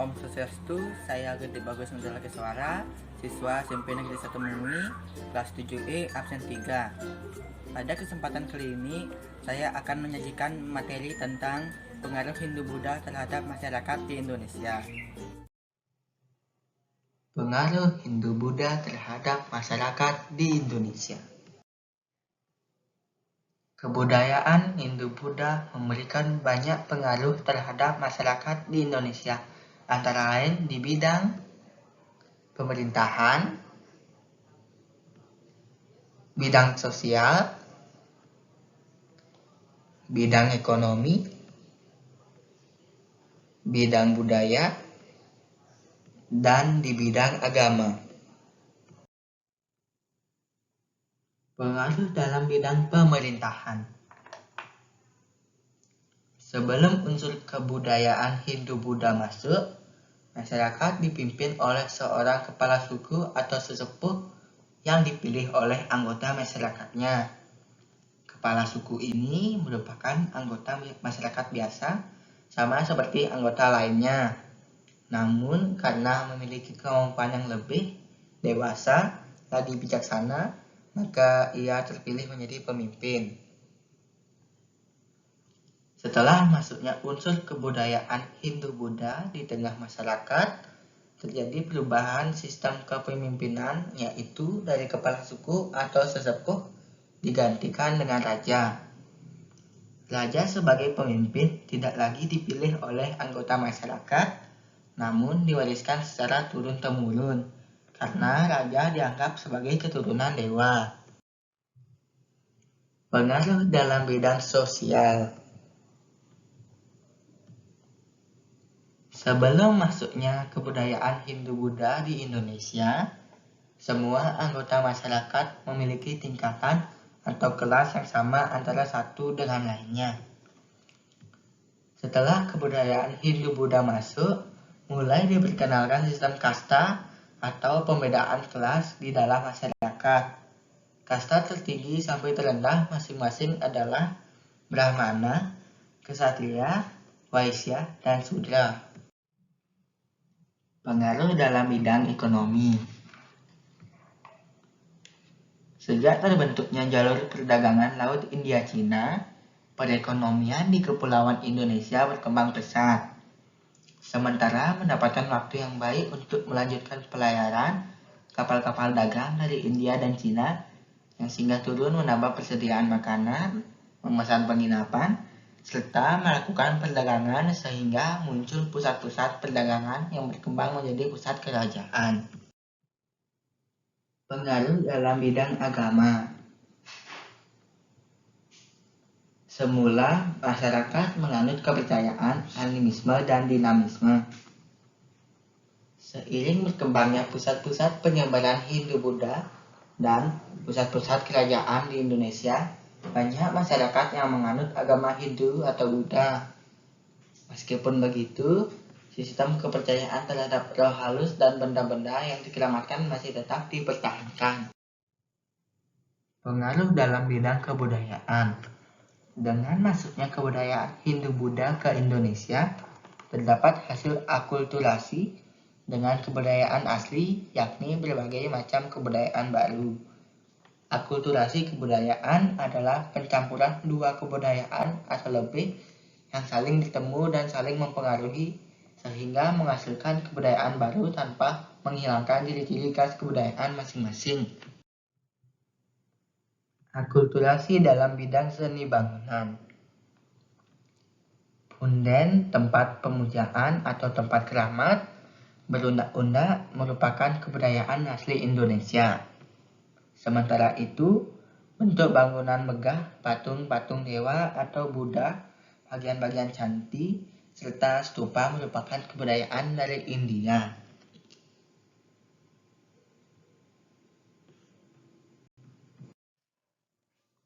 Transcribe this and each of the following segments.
Om Swastiastu, saya Gede Bagus Mendalaki Suara, siswa SMP Negeri 1 Mui, kelas 7E, absen 3. Pada kesempatan kali ini, saya akan menyajikan materi tentang pengaruh Hindu-Buddha terhadap masyarakat di Indonesia. Pengaruh Hindu-Buddha terhadap masyarakat di Indonesia. Kebudayaan Hindu-Buddha memberikan banyak pengaruh terhadap masyarakat di Indonesia, antara lain di bidang pemerintahan, bidang sosial, bidang ekonomi, bidang budaya, dan di bidang agama. Pengaruh dalam bidang pemerintahan. Sebelum unsur kebudayaan Hindu-Buddha masuk, masyarakat dipimpin oleh seorang kepala suku atau sesepuh yang dipilih oleh anggota masyarakatnya. Kepala suku ini merupakan anggota masyarakat biasa, sama seperti anggota lainnya. Namun karena memiliki kemampuan yang lebih dewasa, lagi bijaksana, maka ia terpilih menjadi pemimpin. Setelah masuknya unsur kebudayaan Hindu-Buddha di tengah masyarakat, terjadi perubahan sistem kepemimpinan, yaitu dari kepala suku atau sesepuh digantikan dengan raja. Raja sebagai pemimpin tidak lagi dipilih oleh anggota masyarakat, namun diwariskan secara turun-temurun, karena raja dianggap sebagai keturunan dewa. Pengaruh dalam bidang sosial. Sebelum masuknya kebudayaan Hindu-Buddha di Indonesia, semua anggota masyarakat memiliki tingkatan atau kelas yang sama antara satu dengan lainnya. Setelah kebudayaan Hindu-Buddha masuk, mulai diperkenalkan sistem kasta atau pembedaan kelas di dalam masyarakat. Kasta tertinggi sampai terendah masing-masing adalah Brahmana, Ksatria, Waisya, dan Sudra. Pengaruh dalam bidang ekonomi. Sejak terbentuknya jalur perdagangan Laut India-Cina, perekonomian di Kepulauan Indonesia berkembang pesat. Sementara mendapatkan waktu yang baik untuk melanjutkan pelayaran kapal-kapal dagang dari India dan Cina yang singgah turun menambah persediaan makanan, memesan penginapan, serta melakukan perdagangan sehingga muncul pusat-pusat perdagangan yang berkembang menjadi pusat kerajaan. Pengaruh dalam bidang agama. Semula, masyarakat menganut kepercayaan animisme dan dinamisme. Seiring berkembangnya pusat-pusat penyebaran Hindu-Buddha dan pusat-pusat kerajaan di Indonesia, banyak masyarakat yang menganut agama Hindu atau Buddha. Meskipun begitu, sistem kepercayaan terhadap roh halus dan benda-benda yang dikeramatkan masih tetap dipertahankan. Pengaruh dalam bidang kebudayaan. Dengan masuknya kebudayaan Hindu-Buddha ke Indonesia, terdapat hasil akulturasi dengan kebudayaan asli, yakni berbagai macam kebudayaan baru. Akulturasi kebudayaan adalah pencampuran dua kebudayaan atau lebih yang saling bertemu dan saling mempengaruhi sehingga menghasilkan kebudayaan baru tanpa menghilangkan ciri-ciri khas kebudayaan masing-masing. Akulturasi dalam bidang seni bangunan. Punden, tempat pemujaan atau tempat keramat, berundak-undak merupakan kebudayaan asli Indonesia. Sementara itu, bentuk bangunan megah, patung-patung dewa atau Buddha, bagian-bagian candi, serta stupa merupakan kebudayaan dari India.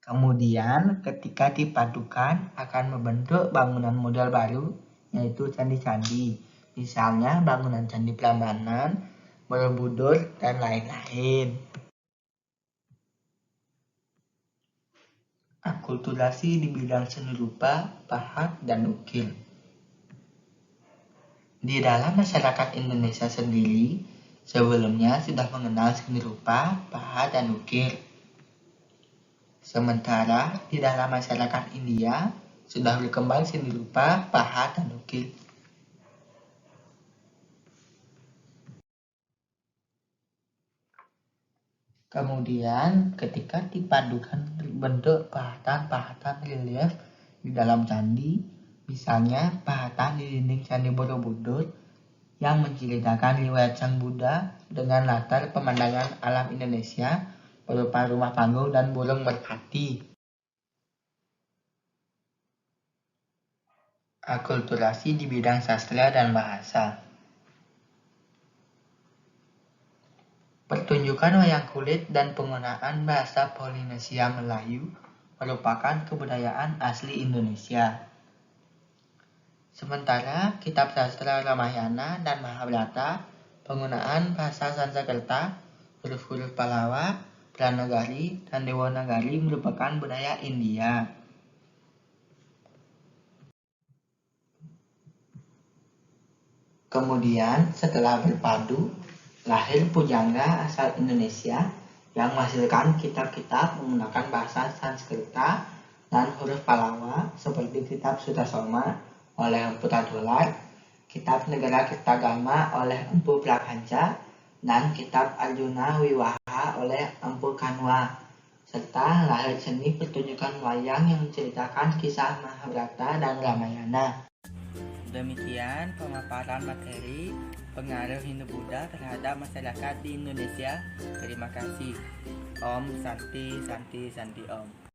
Kemudian ketika dipadukan akan membentuk bangunan model baru, yaitu candi-candi. Misalnya bangunan Candi Prambanan, Borobudur, dan lain-lain. Akulturasi di bidang seni rupa, pahat, dan ukir. Di dalam masyarakat Indonesia sendiri, sebelumnya sudah mengenal seni rupa, pahat, dan ukir. Sementara di dalam masyarakat India sudah berkembang seni rupa, pahat, dan ukir. Kemudian ketika dipadukan bentuk pahatan-pahatan relief di dalam candi, misalnya pahatan di dinding Candi Borobudur yang menceritakan riwayat Sang Buddha dengan latar pemandangan alam Indonesia berupa rumah panggung dan burung merpati. Akulturasi di bidang sastra dan bahasa. Pertunjukan wayang kulit dan penggunaan bahasa Polinesia Melayu merupakan kebudayaan asli Indonesia. Sementara kitab sastra Ramayana dan Mahabharata penggunaan bahasa Sanskerta, huruf-huruf Pallawa, Pranagari, dan Dewanagari merupakan budaya India. Kemudian setelah berpadu, lahir pujangga asal Indonesia yang menghasilkan kitab-kitab menggunakan bahasa Sanskerta dan huruf Pallawa seperti kitab Sutasoma oleh Empu Tadulak, kitab Negara Kertagama oleh Empu Prakanca, dan kitab Arjuna Wiwaha oleh Empu Kanwa, serta lahir seni pertunjukan wayang yang menceritakan kisah Mahabharata dan Ramayana. Demikian pemaparan materi pengaruh Hindu-Buddha terhadap masyarakat di Indonesia. Terima kasih. Om Santi Santi Santi Om.